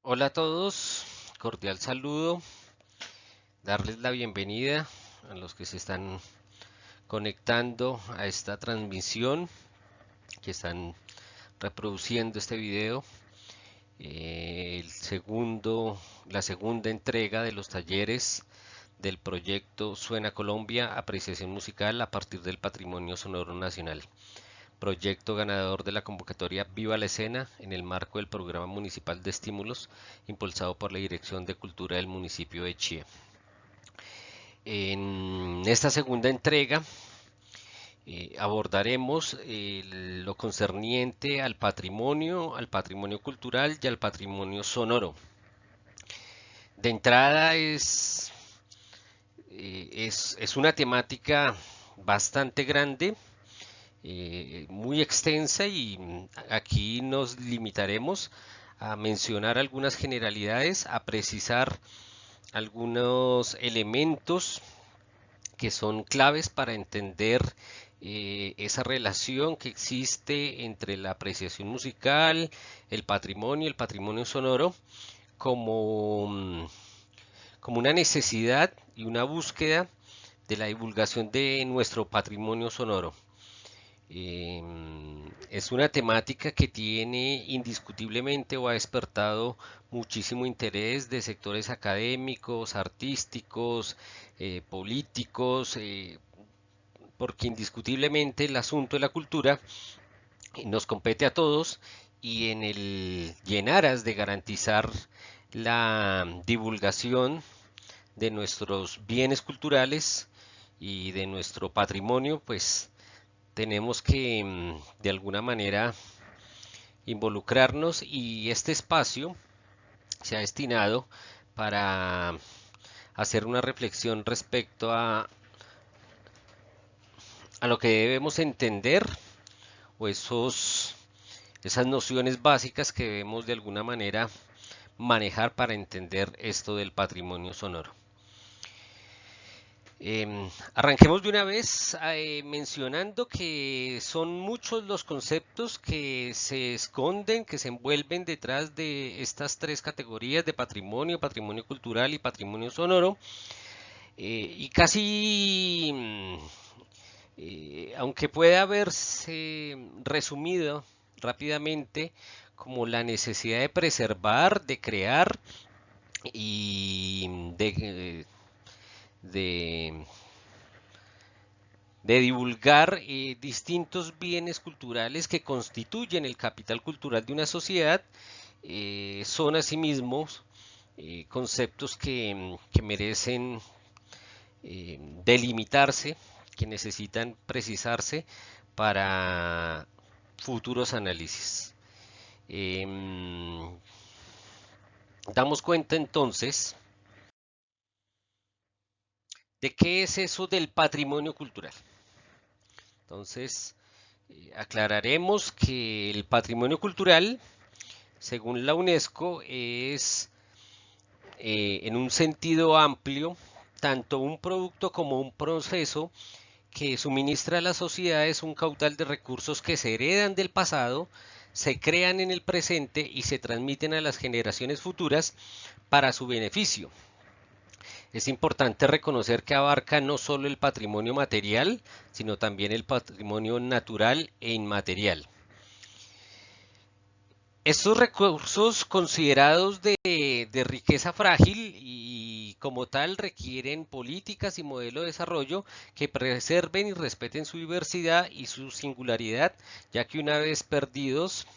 Hola a todos, cordial saludo, darles la bienvenida a los que se están conectando a esta transmisión, que están reproduciendo este video, la segunda entrega de los talleres del proyecto Suena Colombia, apreciación musical a partir del patrimonio sonoro nacional. Proyecto ganador de la convocatoria Viva la Escena en el marco del Programa Municipal de Estímulos impulsado por la Dirección de Cultura del municipio de Chía. En esta segunda entrega abordaremos lo concerniente al patrimonio cultural y al patrimonio sonoro. De entrada es una temática bastante grande, muy extensa y aquí nos limitaremos a mencionar algunas generalidades, a precisar algunos elementos que son claves para entender esa relación que existe entre la apreciación musical, el patrimonio sonoro, como, como una necesidad y una búsqueda de la divulgación de nuestro patrimonio sonoro. Eh, es una temática que tiene indiscutiblemente o ha despertado muchísimo interés de sectores académicos, artísticos, políticos, porque indiscutiblemente el asunto de la cultura nos compete a todos y en aras de garantizar la divulgación de nuestros bienes culturales y de nuestro patrimonio, pues tenemos que de alguna manera involucrarnos y este espacio se ha destinado para hacer una reflexión respecto a lo que debemos entender o esas nociones básicas que debemos de alguna manera manejar para entender esto del patrimonio sonoro. Arranquemos de una vez mencionando que son muchos los conceptos que se esconden, que se envuelven detrás de estas tres categorías de patrimonio, patrimonio cultural y patrimonio sonoro. Y casi, aunque puede haberse resumido rápidamente como la necesidad de preservar, de crear y de de divulgar distintos bienes culturales que constituyen el capital cultural de una sociedad, son asimismo conceptos que merecen delimitarse, que necesitan precisarse para futuros análisis. Damos cuenta entonces de qué es eso del patrimonio cultural. Entonces, aclararemos que el patrimonio cultural, según la UNESCO, es en un sentido amplio tanto un producto como un proceso que suministra a las sociedades un caudal de recursos que se heredan del pasado, se crean en el presente y se transmiten a las generaciones futuras para su beneficio. Es importante reconocer que abarca no solo el patrimonio material, sino también el patrimonio natural e inmaterial. Estos recursos considerados de riqueza frágil y como tal requieren políticas y modelos de desarrollo que preserven y respeten su diversidad y su singularidad, ya que una vez perdidos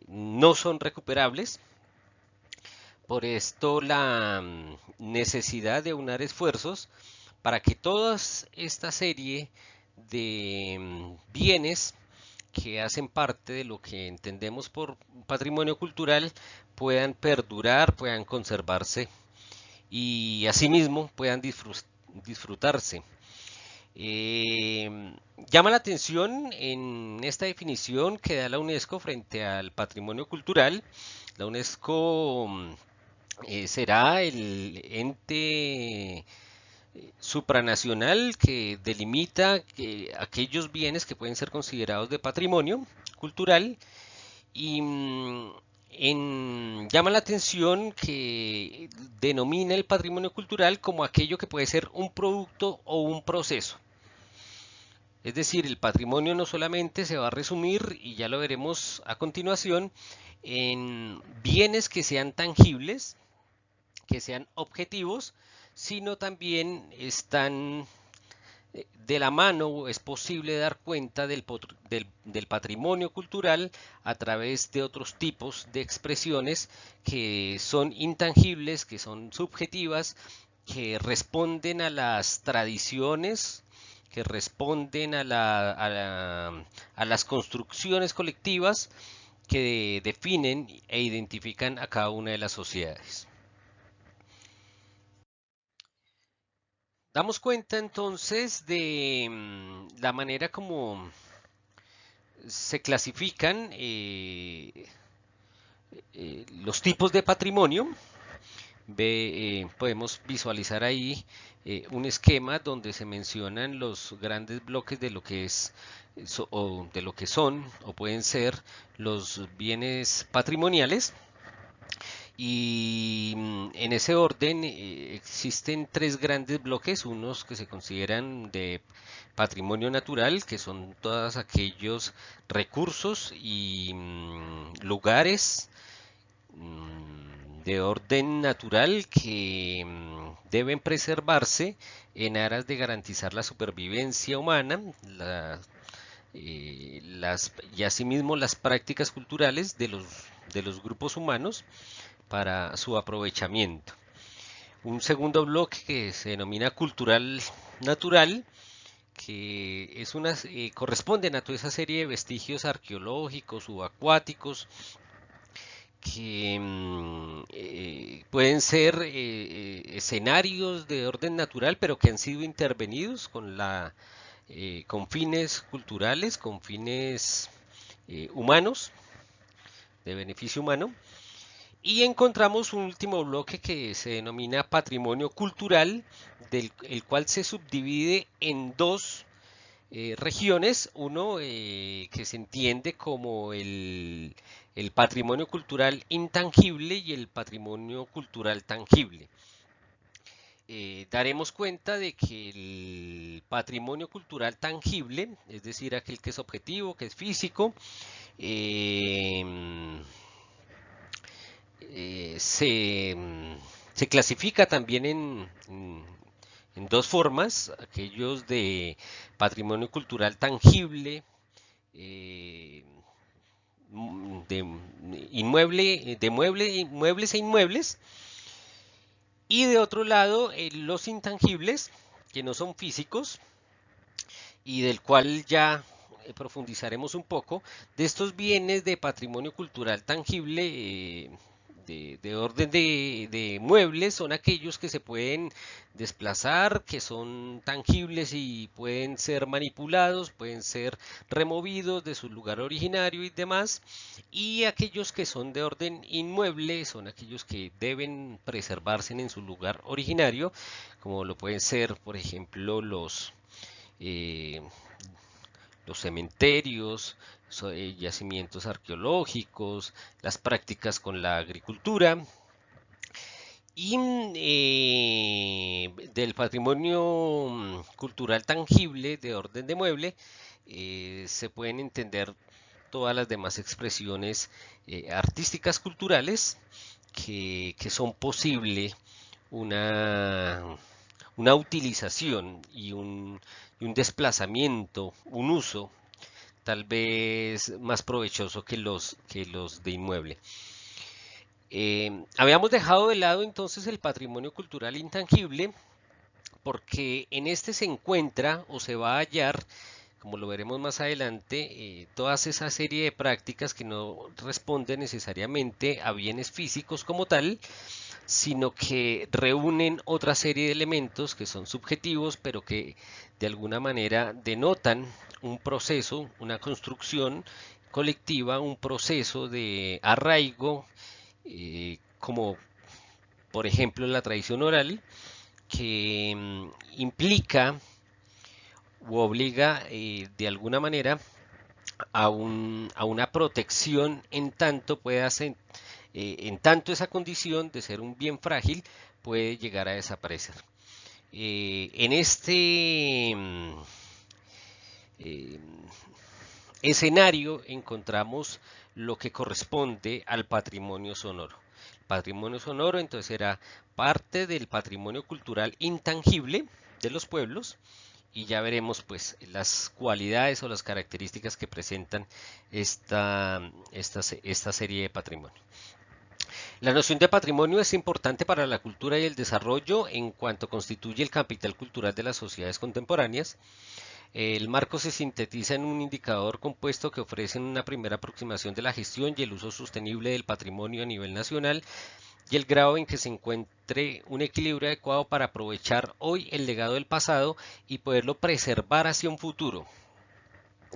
no son recuperables. Por esto la necesidad de unar esfuerzos para que toda esta serie de bienes que hacen parte de lo que entendemos por patrimonio cultural puedan perdurar, puedan conservarse y asimismo puedan disfrutarse. Llama la atención en esta definición que da la UNESCO frente al patrimonio cultural. La UNESCO será el ente supranacional que delimita aquellos bienes que pueden ser considerados de patrimonio cultural y llama la atención que denomina el patrimonio cultural como aquello que puede ser un producto o un proceso. Es decir, el patrimonio no solamente se va a resumir, y ya lo veremos a continuación, en bienes que sean tangibles, que sean objetivos, sino también están de la mano, es posible dar cuenta del patrimonio cultural a través de otros tipos de expresiones que son intangibles, que son subjetivas, que responden a las tradiciones, que responden a las construcciones colectivas que definen e identifican a cada una de las sociedades. Damos cuenta entonces de la manera como se clasifican los tipos de patrimonio. Podemos visualizar ahí un esquema donde se mencionan los grandes bloques de lo que es o de lo que son o pueden ser los bienes patrimoniales. Y en ese orden existen tres grandes bloques, unos que se consideran de patrimonio natural, que son todos aquellos recursos y lugares de orden natural que deben preservarse en aras de garantizar la supervivencia humana, y asimismo las prácticas culturales de los grupos humanos para su aprovechamiento. Un segundo bloque que se denomina cultural natural, que es corresponden a toda esa serie de vestigios arqueológicos, subacuáticos, que pueden ser escenarios de orden natural, pero que han sido intervenidos con fines culturales, con fines humanos, de beneficio humano. Y encontramos un último bloque que se denomina patrimonio cultural, el cual se subdivide en dos regiones. Uno que se entiende como el patrimonio cultural intangible y el patrimonio cultural tangible. Daremos cuenta de que el patrimonio cultural tangible, es decir, aquel que es objetivo, que es físico, se clasifica también en dos formas, aquellos de patrimonio cultural tangible, de muebles e inmuebles, y de otro lado los intangibles, que no son físicos, y del cual ya profundizaremos un poco. De estos bienes de patrimonio cultural tangible, de orden de muebles, son aquellos que se pueden desplazar, que son tangibles y pueden ser manipulados, pueden ser removidos de su lugar originario y demás. Y aquellos que son de orden inmueble son aquellos que deben preservarse en su lugar originario, como lo pueden ser, por ejemplo, los cementerios, yacimientos arqueológicos, las prácticas con la agricultura. Y del patrimonio cultural tangible de orden de mueble se pueden entender todas las demás expresiones artísticas culturales que son posible una utilización y un desplazamiento, un uso tal vez más provechoso que los de inmueble. Habíamos dejado de lado entonces el patrimonio cultural intangible, porque en este se encuentra o se va a hallar, como lo veremos más adelante, toda esa serie de prácticas que no responden necesariamente a bienes físicos como tal, sino que reúnen otra serie de elementos que son subjetivos, pero que de alguna manera denotan un proceso, una construcción colectiva, un proceso de arraigo, como por ejemplo la tradición oral, que implica u obliga de alguna manera a una protección en tanto esa condición de ser un bien frágil puede llegar a desaparecer. En este eh, escenario encontramos lo que corresponde al patrimonio sonoro. Patrimonio sonoro entonces era parte del patrimonio cultural intangible de los pueblos, y ya veremos pues las cualidades o las características que presentan esta serie de patrimonio. La noción de patrimonio es importante para la cultura y el desarrollo en cuanto constituye el capital cultural de las sociedades contemporáneas. El marco se sintetiza en un indicador compuesto que ofrece una primera aproximación de la gestión y el uso sostenible del patrimonio a nivel nacional y el grado en que se encuentre un equilibrio adecuado para aprovechar hoy el legado del pasado y poderlo preservar hacia un futuro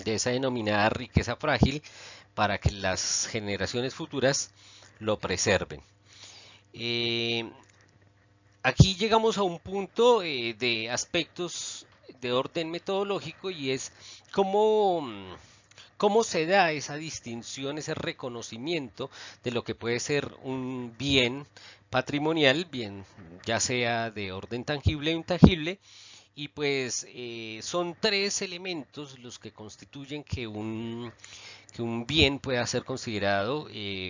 de esa denominada riqueza frágil para que las generaciones futuras lo preserven. Eh, Aquí llegamos a un punto de aspectos de orden metodológico, y es cómo, cómo se da esa distinción, ese reconocimiento de lo que puede ser un bien patrimonial, bien ya sea de orden tangible o intangible, y pues son tres elementos los que constituyen que un bien pueda ser considerado,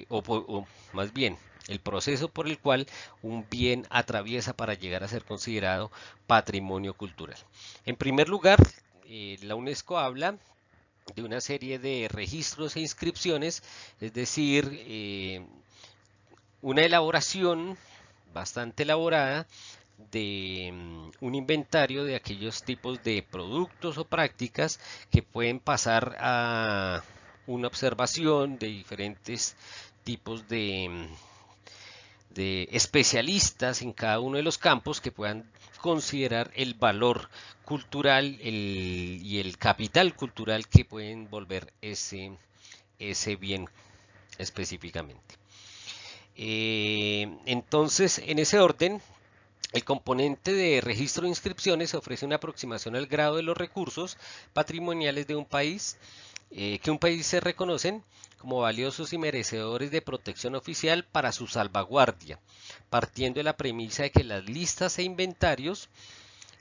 o más bien, el proceso por el cual un bien atraviesa para llegar a ser considerado patrimonio cultural. En primer lugar, la UNESCO habla de una serie de registros e inscripciones, es decir, una elaboración bastante elaborada de un inventario de aquellos tipos de productos o prácticas que pueden pasar a una observación de diferentes tipos de especialistas en cada uno de los campos que puedan considerar el valor cultural y el capital cultural que pueden volver ese bien específicamente. Entonces, en ese orden, el componente de registro de inscripciones ofrece una aproximación al grado de los recursos patrimoniales de un país, que un país se reconocen como valiosos y merecedores de protección oficial para su salvaguardia, partiendo de la premisa de que las listas e inventarios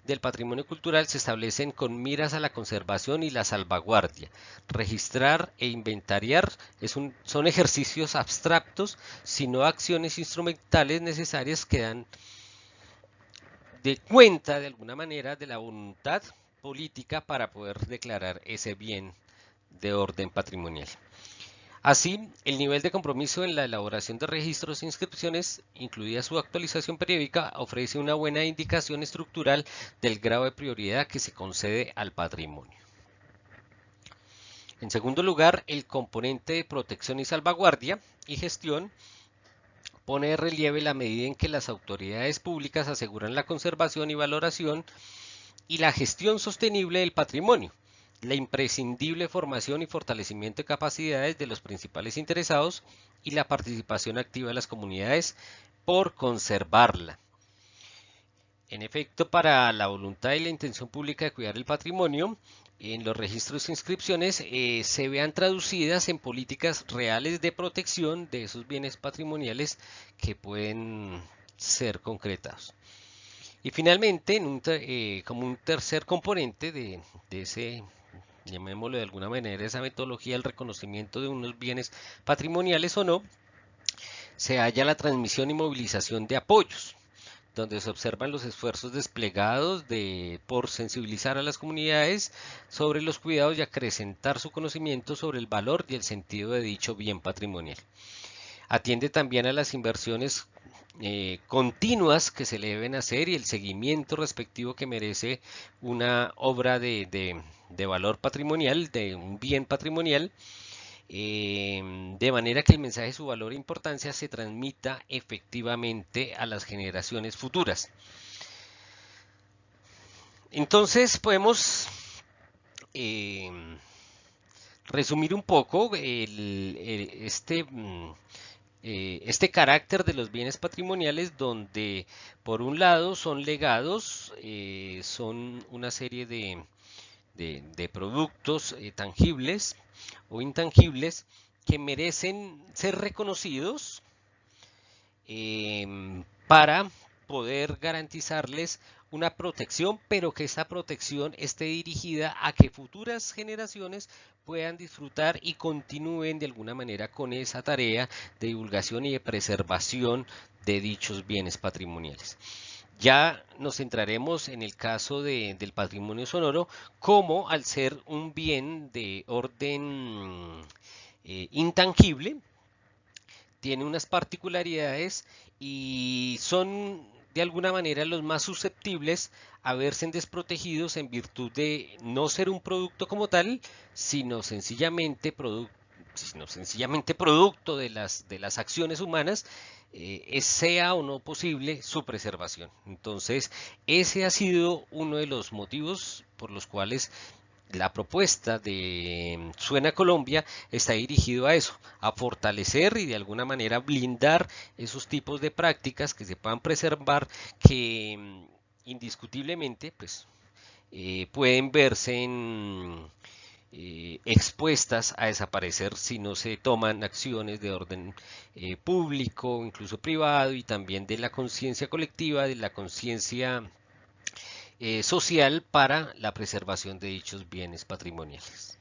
del patrimonio cultural se establecen con miras a la conservación y la salvaguardia. Registrar e inventariar son ejercicios abstractos, sino acciones instrumentales necesarias que dan de cuenta de alguna manera de la voluntad política para poder declarar ese bien de orden patrimonial. Así, el nivel de compromiso en la elaboración de registros e inscripciones, incluida su actualización periódica, ofrece una buena indicación estructural del grado de prioridad que se concede al patrimonio. En segundo lugar, el componente de protección y salvaguardia y gestión pone de relieve la medida en que las autoridades públicas aseguran la conservación y valoración y la gestión sostenible del patrimonio, la imprescindible formación y fortalecimiento de capacidades de los principales interesados y la participación activa de las comunidades por conservarla. En efecto, para la voluntad y la intención pública de cuidar el patrimonio, en los registros e inscripciones se vean traducidas en políticas reales de protección de esos bienes patrimoniales que pueden ser concretados. Y finalmente, como un tercer componente de ese, llamémoslo de alguna manera, esa metodología del reconocimiento de unos bienes patrimoniales o no, se halla la transmisión y movilización de apoyos, donde se observan los esfuerzos desplegados por sensibilizar a las comunidades sobre los cuidados y acrecentar su conocimiento sobre el valor y el sentido de dicho bien patrimonial. Atiende también a las inversiones continuas que se le deben hacer y el seguimiento respectivo que merece una obra de valor patrimonial, de un bien patrimonial, de manera que el mensaje de su valor e importancia se transmita efectivamente a las generaciones futuras. Entonces podemos resumir un poco este carácter de los bienes patrimoniales, donde por un lado son legados, son una serie de productos tangibles o intangibles que merecen ser reconocidos para poder garantizarles una protección, pero que esta protección esté dirigida a que futuras generaciones puedan disfrutar y continúen de alguna manera con esa tarea de divulgación y de preservación de dichos bienes patrimoniales. Ya nos centraremos en el caso del patrimonio sonoro, como al ser un bien de orden intangible, tiene unas particularidades y son de alguna manera los más susceptibles a verse desprotegidos en virtud de no ser un producto como tal, sino sencillamente producto de las acciones humanas, sea o no posible su preservación. Entonces, ese ha sido uno de los motivos por los cuales la propuesta de Suena Colombia está dirigido a eso, a fortalecer y de alguna manera blindar esos tipos de prácticas que se puedan preservar, que indiscutiblemente pues pueden verse expuestas a desaparecer si no se toman acciones de orden público, incluso privado, y también de la conciencia colectiva, de la conciencia social para la preservación de dichos bienes patrimoniales.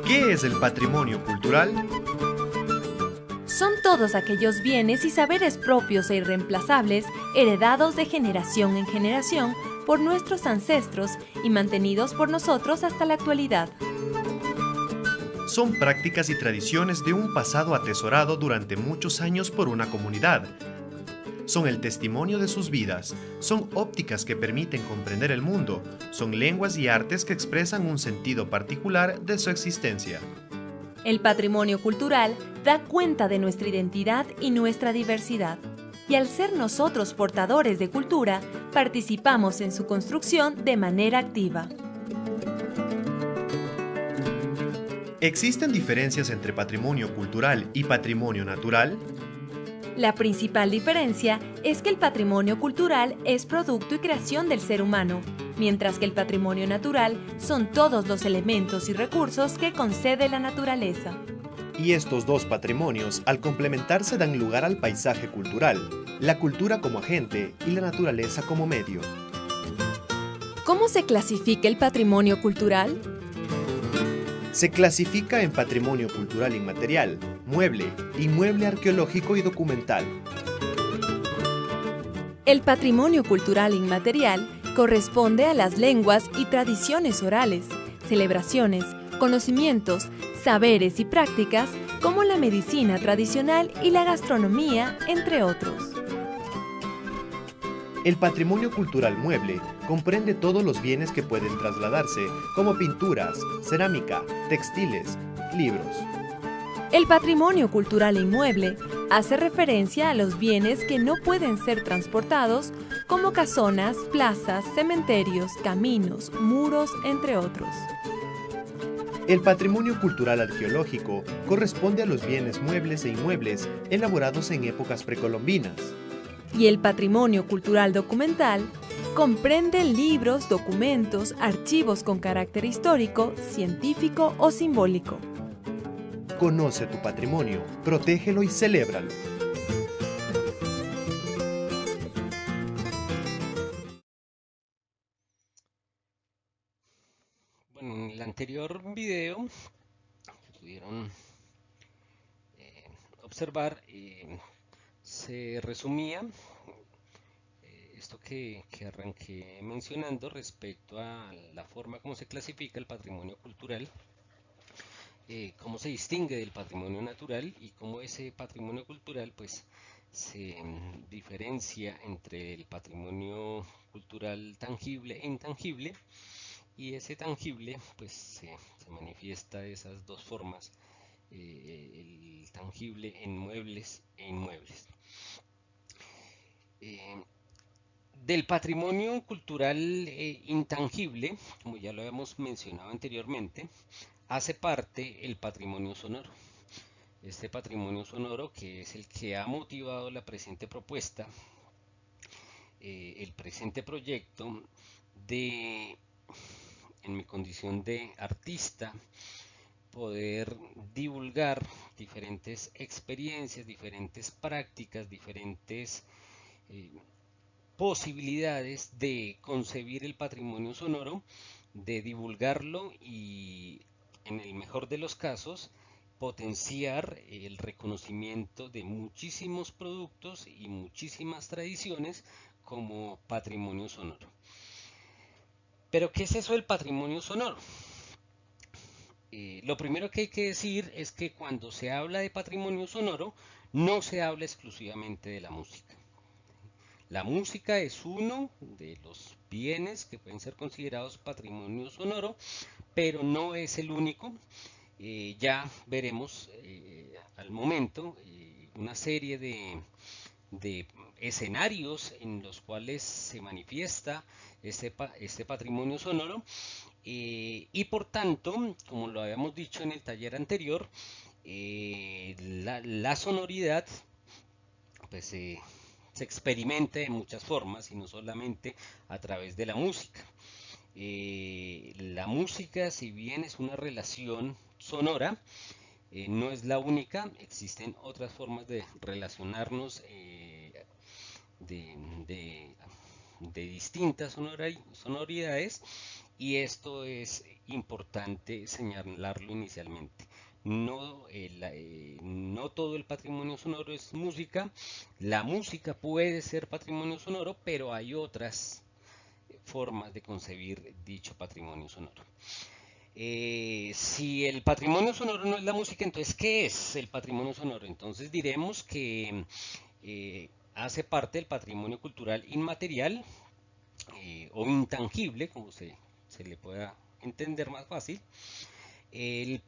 ¿Qué es el patrimonio cultural? Son todos aquellos bienes y saberes propios e irreemplazables heredados de generación en generación por nuestros ancestros y mantenidos por nosotros hasta la actualidad. Son prácticas y tradiciones de un pasado atesorado durante muchos años por una comunidad. Son el testimonio de sus vidas, son ópticas que permiten comprender el mundo, son lenguas y artes que expresan un sentido particular de su existencia. El patrimonio cultural da cuenta de nuestra identidad y nuestra diversidad, y al ser nosotros portadores de cultura, participamos en su construcción de manera activa. ¿Existen diferencias entre patrimonio cultural y patrimonio natural? La principal diferencia es que el patrimonio cultural es producto y creación del ser humano, mientras que el patrimonio natural son todos los elementos y recursos que concede la naturaleza. Y estos dos patrimonios, al complementarse, dan lugar al paisaje cultural, la cultura como agente y la naturaleza como medio. ¿Cómo se clasifica el patrimonio cultural? Se clasifica en patrimonio cultural inmaterial, mueble, inmueble arqueológico y documental. El patrimonio cultural inmaterial corresponde a las lenguas y tradiciones orales, celebraciones, conocimientos, saberes y prácticas como la medicina tradicional y la gastronomía, entre otros. El patrimonio cultural mueble comprende todos los bienes que pueden trasladarse, como pinturas, cerámica, textiles, libros. El patrimonio cultural inmueble hace referencia a los bienes que no pueden ser transportados, como casonas, plazas, cementerios, caminos, muros, entre otros. El patrimonio cultural arqueológico corresponde a los bienes muebles e inmuebles elaborados en épocas precolombinas. Y el patrimonio cultural documental comprende libros, documentos, archivos con carácter histórico, científico o simbólico. Conoce tu patrimonio, protégelo y celébralo. Bueno, en el anterior video que pudieron observar, se resumía esto que arranqué mencionando respecto a la forma como se clasifica el patrimonio cultural, cómo se distingue del patrimonio natural y cómo ese patrimonio cultural pues se diferencia entre el patrimonio cultural tangible e intangible, y ese tangible pues se manifiesta de esas dos formas, el tangible en muebles e inmuebles. Del patrimonio cultural intangible, como ya lo habíamos mencionado anteriormente, hace parte el patrimonio sonoro. Este patrimonio sonoro, que es el que ha motivado la presente propuesta, el presente proyecto de, en mi condición de artista, poder divulgar diferentes experiencias, diferentes prácticas, diferentes posibilidades de concebir el patrimonio sonoro, de divulgarlo y, en el mejor de los casos, potenciar el reconocimiento de muchísimos productos y muchísimas tradiciones como patrimonio sonoro. Pero, ¿qué es eso del patrimonio sonoro? Lo primero que hay que decir es que cuando se habla de patrimonio sonoro, no se habla exclusivamente de la música. La música es uno de los bienes que pueden ser considerados patrimonio sonoro, pero no es el único. Ya veremos al momento una serie de escenarios en los cuales se manifiesta este patrimonio sonoro, y por tanto, como lo habíamos dicho en el taller anterior, la sonoridad pues se experimenta de muchas formas y no solamente a través de la música. La música, si bien es una relación sonora, no es la única. Existen otras formas de relacionarnos de distintas sonoridades, y esto es importante señalarlo inicialmente. No todo el patrimonio sonoro es música. La música puede ser patrimonio sonoro, pero hay otras formas de concebir dicho patrimonio sonoro. Si el patrimonio sonoro no es la música, entonces ¿qué es el patrimonio sonoro? Entonces diremos que hace parte del patrimonio cultural inmaterial o intangible, como se le pueda entender más fácil. El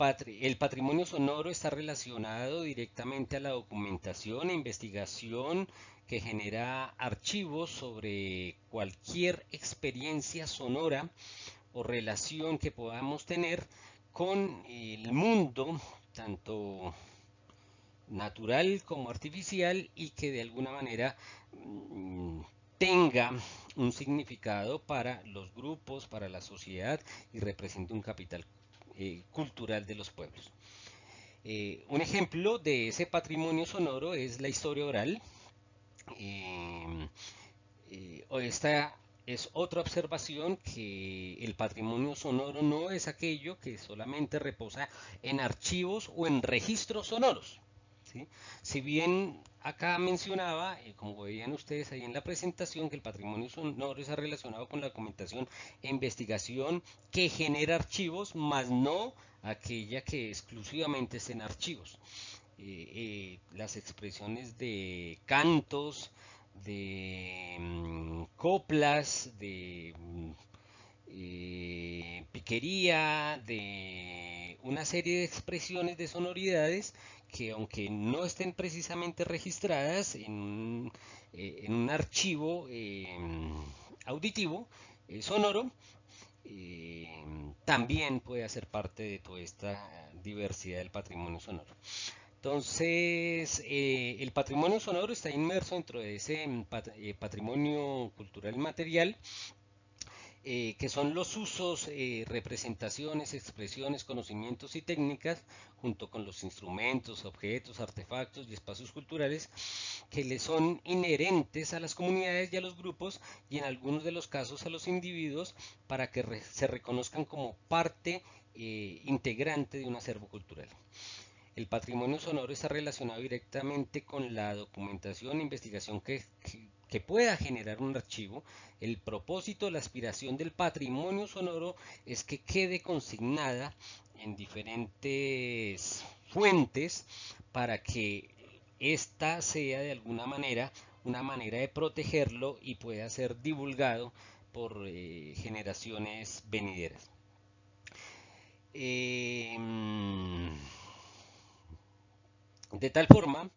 patrimonio sonoro está relacionado directamente a la documentación e investigación que genera archivos sobre cualquier experiencia sonora o relación que podamos tener con el mundo, tanto natural como artificial, y que de alguna manera tenga un significado para los grupos, para la sociedad, y represente un capital cultural de los pueblos. Un ejemplo de ese patrimonio sonoro es la historia oral. Esta es otra observación, que el patrimonio sonoro no es aquello que solamente reposa en archivos o en registros sonoros, ¿sí? Si bien acá mencionaba, como veían ustedes ahí en la presentación, que el patrimonio sonoro está relacionado con la documentación e investigación que genera archivos, más no aquella que exclusivamente es en archivos. Las expresiones de cantos, de coplas, de piquería, de una serie de expresiones, de sonoridades, que aunque no estén precisamente registradas en un archivo auditivo, sonoro, también puede hacer parte de toda esta diversidad del patrimonio sonoro. Entonces, el patrimonio sonoro está inmerso dentro de ese patrimonio cultural material, que son los usos, representaciones, expresiones, conocimientos y técnicas, junto con los instrumentos, objetos, artefactos y espacios culturales que le son inherentes a las comunidades y a los grupos, y en algunos de los casos a los individuos, para que se reconozcan como parte integrante de un acervo cultural. El patrimonio sonoro está relacionado directamente con la documentación e investigación que pueda generar un archivo. El propósito, la aspiración del patrimonio sonoro es que quede consignada en diferentes fuentes, para que ésta sea de alguna manera una manera de protegerlo y pueda ser divulgado por generaciones venideras. De tal forma,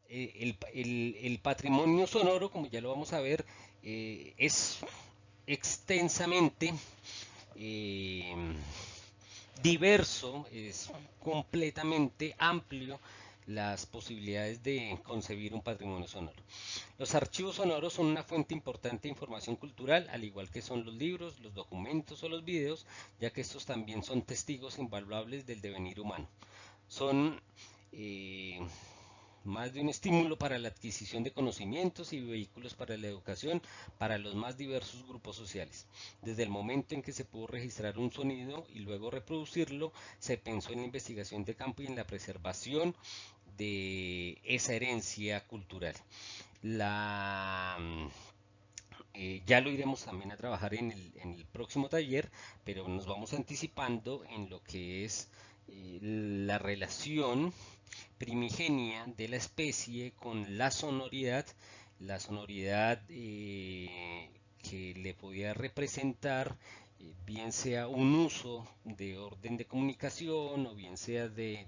el patrimonio sonoro, como ya lo vamos a ver, es extensamente diverso, es completamente amplio las posibilidades de concebir un patrimonio sonoro. Los archivos sonoros son una fuente importante de información cultural, al igual que son los libros, los documentos o los videos, ya que estos también son testigos invaluables del devenir humano. Son más de un estímulo para la adquisición de conocimientos y vehículos para la educación para los más diversos grupos sociales. Desde el momento en que se pudo registrar un sonido y luego reproducirlo, se pensó en la investigación de campo y en la preservación de esa herencia cultural. Ya lo iremos también a trabajar en el próximo taller, pero nos vamos anticipando en lo que es la relación primigenia de la especie con la sonoridad que le podía representar, bien sea un uso de orden de comunicación, o bien sea de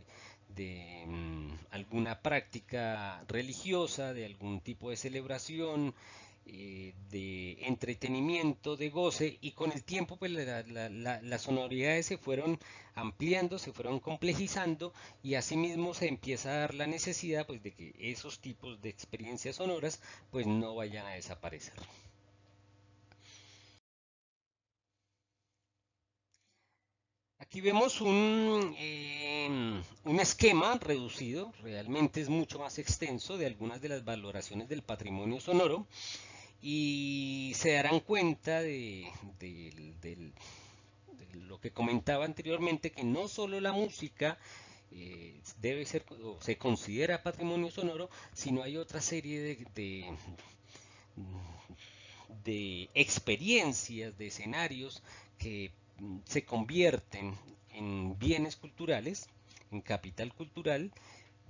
alguna práctica religiosa, de algún tipo de celebración, de entretenimiento, de goce, y con el tiempo pues las sonoridades se fueron ampliando, se fueron complejizando, y asimismo se empieza a dar la necesidad pues de que esos tipos de experiencias sonoras pues no vayan a desaparecer. Aquí vemos un esquema reducido, realmente es mucho más extenso, de algunas de las valoraciones del patrimonio sonoro, y se darán cuenta de lo que comentaba anteriormente, que no solo la música debe ser o se considera patrimonio sonoro, sino hay otra serie de experiencias, de escenarios que se convierten en bienes culturales, en capital cultural,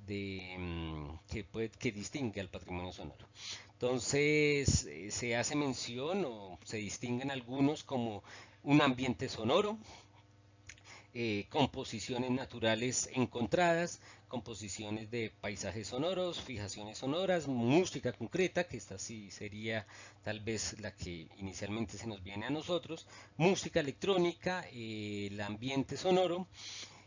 que distingue al patrimonio sonoro. Entonces, se hace mención o se distinguen algunos como un ambiente sonoro, composiciones naturales encontradas, composiciones de paisajes sonoros, fijaciones sonoras, música concreta, que esta sí sería tal vez la que inicialmente se nos viene a nosotros, música electrónica, el ambiente sonoro,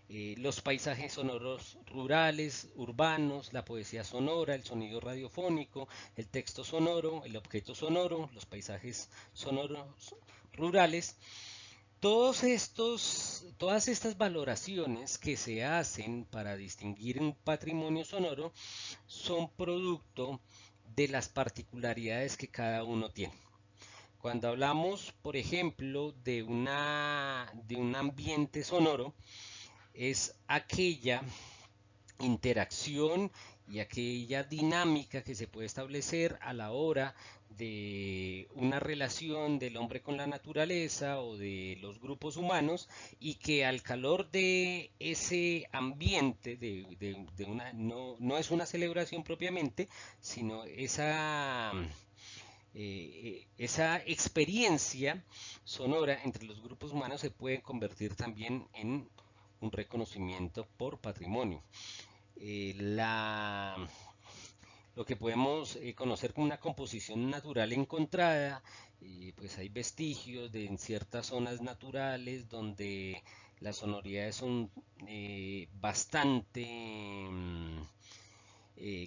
los paisajes sonoros rurales, urbanos, la poesía sonora, el sonido radiofónico, el texto sonoro, el objeto sonoro, los paisajes sonoros rurales. Todas estas valoraciones que se hacen para distinguir un patrimonio sonoro son producto de las particularidades que cada uno tiene. Cuando hablamos, por ejemplo, de un ambiente sonoro, es aquella interacción y aquella dinámica que se puede establecer a la hora de una relación del hombre con la naturaleza o de los grupos humanos, y que al calor de ese ambiente no es una celebración propiamente, sino esa experiencia sonora entre los grupos humanos se puede convertir también en un reconocimiento por patrimonio. Lo que podemos conocer como una composición natural encontrada, pues hay vestigios en ciertas zonas naturales donde las sonoridades son bastante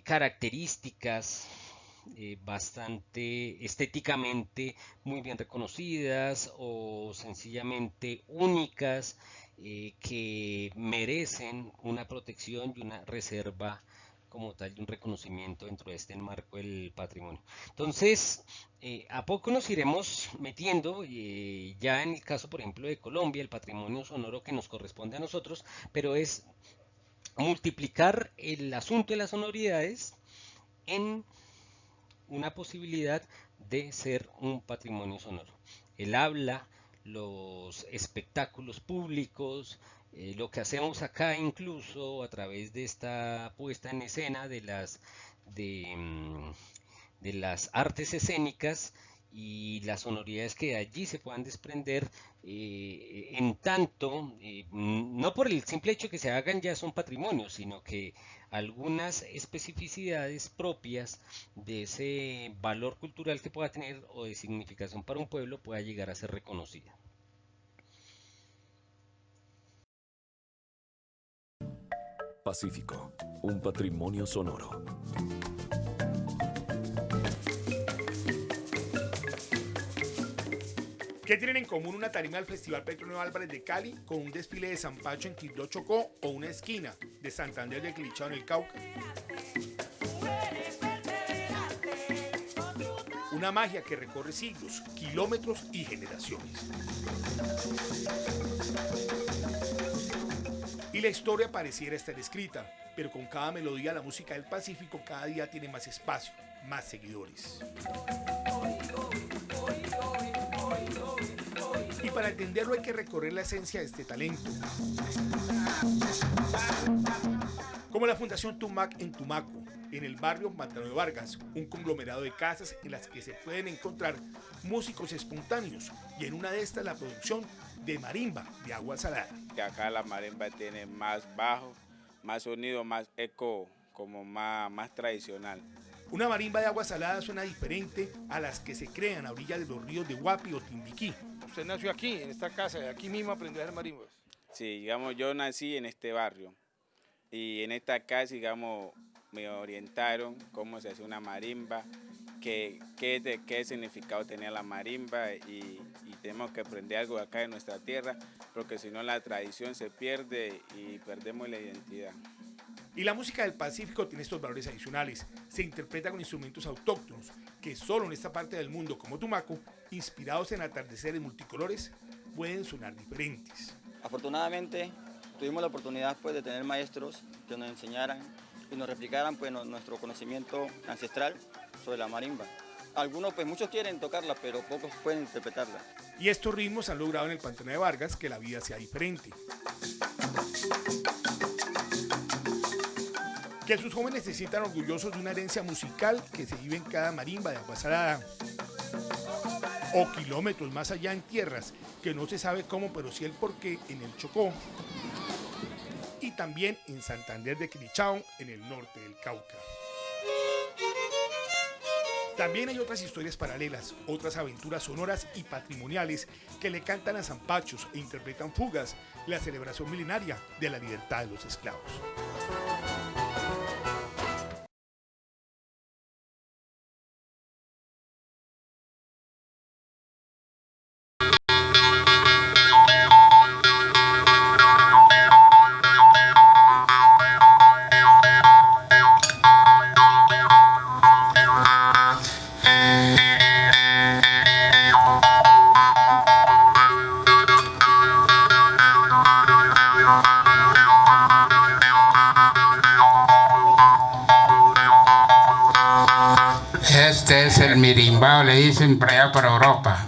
características, bastante estéticamente muy bien reconocidas o sencillamente únicas, que merecen una protección y una reserva como tal, y un reconocimiento dentro de este marco del patrimonio. Entonces, a poco nos iremos metiendo, ya en el caso, por ejemplo, de Colombia, el patrimonio sonoro que nos corresponde a nosotros, pero es multiplicar el asunto de las sonoridades en una posibilidad de ser un patrimonio sonoro. El habla, los espectáculos públicos, lo que hacemos acá incluso a través de esta puesta en escena de las artes escénicas y las sonoridades que allí se puedan desprender, en tanto, no por el simple hecho que se hagan ya son patrimonio, sino que algunas especificidades propias de ese valor cultural que pueda tener o de significación para un pueblo pueda llegar a ser reconocida. Pacífico, un patrimonio sonoro. ¿Qué tienen en común una tarima del Festival Petronio Álvarez de Cali con un desfile de Zampacho en Quibdó, Chocó, o una esquina de Santander de Quilichao en el Cauca? Una magia que recorre siglos, kilómetros y generaciones. Y la historia pareciera estar escrita, pero con cada melodía la música del Pacífico cada día tiene más espacio, más seguidores. Y para entenderlo hay que recorrer la esencia de este talento. Como la Fundación Tumac en Tumaco, en el barrio Pantano de Vargas, un conglomerado de casas en las que se pueden encontrar músicos espontáneos, y en una de estas la producción de marimba de agua salada. Acá la marimba tiene más bajo, más sonido, más eco, como más tradicional. Una marimba de agua salada suena diferente a las que se crean a orillas de los ríos de Guapi o Timbiquí. Usted nació aquí, en esta casa, aquí mismo aprendió a hacer marimbas. Sí, digamos, yo nací en este barrio y en esta casa, digamos, me orientaron cómo se hace una marimba, qué significado tenía la marimba, y tenemos que aprender algo de acá de nuestra tierra, porque si no la tradición se pierde y perdemos la identidad. Y la música del Pacífico tiene estos valores adicionales. Se interpreta con instrumentos autóctonos que solo en esta parte del mundo, como Tumaco, inspirados en atardeceres multicolores, pueden sonar diferentes. Afortunadamente tuvimos la oportunidad pues, de tener maestros que nos enseñaran y nos replicaran pues, nuestro conocimiento ancestral sobre la marimba. Algunos, pues muchos quieren tocarla, pero pocos pueden interpretarla. Y estos ritmos han logrado en el Pantano de Vargas que la vida sea diferente. Que sus jóvenes se sientan orgullosos de una herencia musical que se vive en cada marimba de agua salada. o kilómetros más allá en tierras que no se sabe cómo, pero sí el porqué, en el Chocó, y también en Santander de Quilichao, en el norte del Cauca. También hay otras historias paralelas, otras aventuras sonoras y patrimoniales que le cantan a zampachos e interpretan fugas, la celebración milenaria de la libertad de los esclavos. Este es el mirimbao, le dicen para allá para Europa.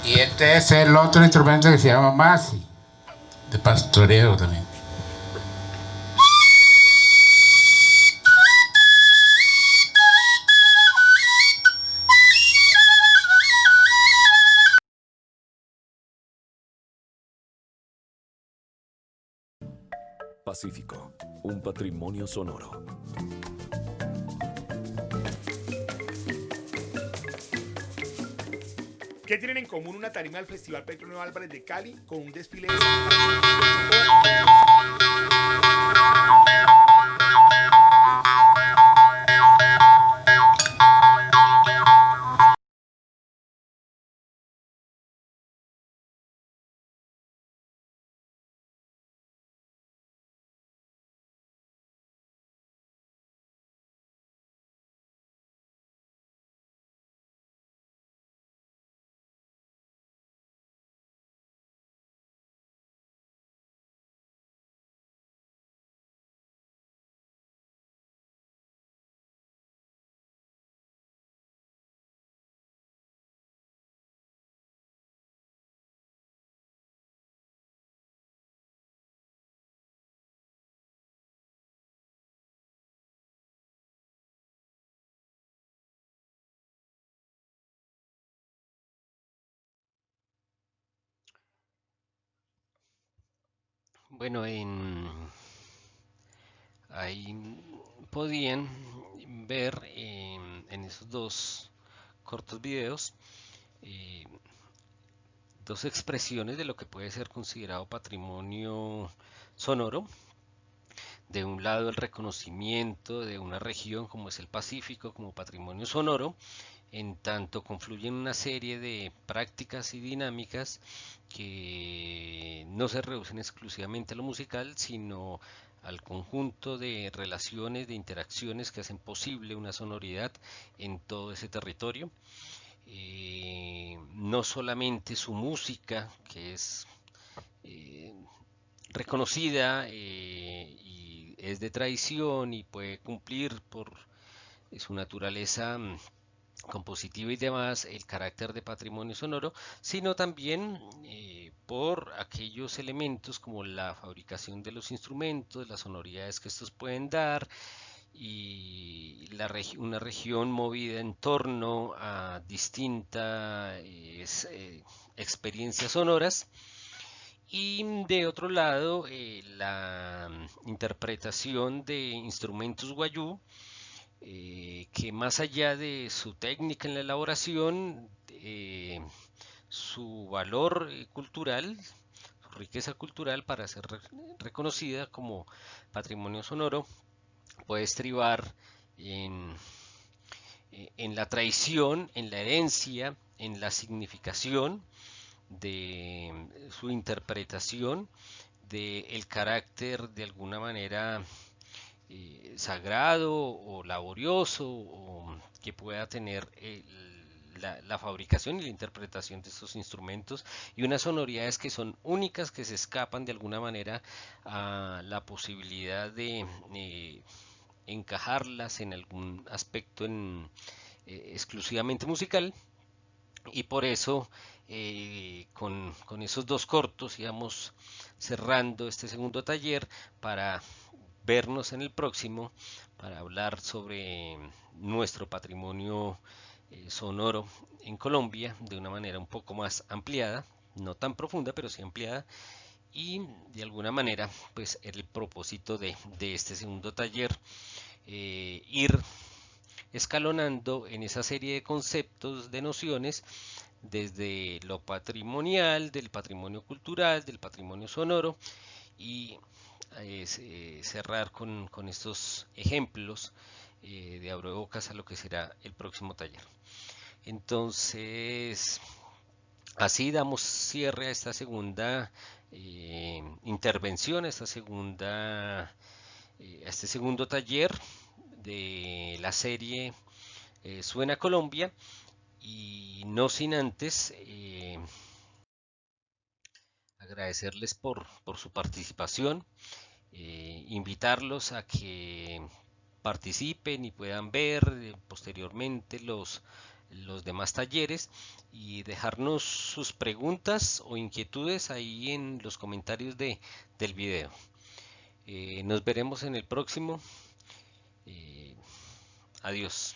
Y este es el otro instrumento que se llama masi, de pastoreo también. Pacífico, un patrimonio sonoro. ¿Qué tienen en común una tarima del Festival Petronio Álvarez de Cali con un desfile de Bueno, ahí podían ver en esos dos cortos videos eh, dos expresiones de lo que puede ser considerado patrimonio sonoro. De un lado, el reconocimiento de una región como es el Pacífico como patrimonio sonoro, en tanto confluyen una serie de prácticas y dinámicas que no se reducen exclusivamente a lo musical, sino al conjunto de relaciones, de interacciones que hacen posible una sonoridad en todo ese territorio. No solamente su música, que es reconocida y es de tradición y puede cumplir por su naturaleza compositiva y demás el carácter de patrimonio sonoro, sino también por aquellos elementos como la fabricación de los instrumentos, las sonoridades que estos pueden dar y una región movida en torno a distintas experiencias sonoras. Y de otro lado, la interpretación de instrumentos guayú, que más allá de su técnica en la elaboración, su valor cultural, su riqueza cultural para ser reconocida como patrimonio sonoro, puede estribar en la tradición, en la herencia, en la significación de su interpretación, del carácter de alguna manera sagrado o laborioso o que pueda tener la fabricación y la interpretación de estos instrumentos, y unas sonoridades que son únicas, que se escapan de alguna manera a la posibilidad de encajarlas en algún aspecto exclusivamente musical, y por eso con esos dos cortos íbamos cerrando este segundo taller para vernos en el próximo para hablar sobre nuestro patrimonio sonoro en Colombia de una manera un poco más ampliada, no tan profunda, pero sí ampliada, y de alguna manera pues el propósito de este segundo taller, ir escalonando en esa serie de conceptos, de nociones, desde lo patrimonial, del patrimonio cultural, del patrimonio sonoro, y cerrar con estos ejemplos de abrebocas a lo que será el próximo taller. Entonces, así damos cierre a esta segunda intervención, a esta segunda, a este segundo taller de la serie Suena Colombia, y no sin antes agradecerles por su participación, invitarlos a que participen y puedan ver posteriormente los demás talleres, y dejarnos sus preguntas o inquietudes ahí en los comentarios del video. Nos veremos en el próximo. Adiós.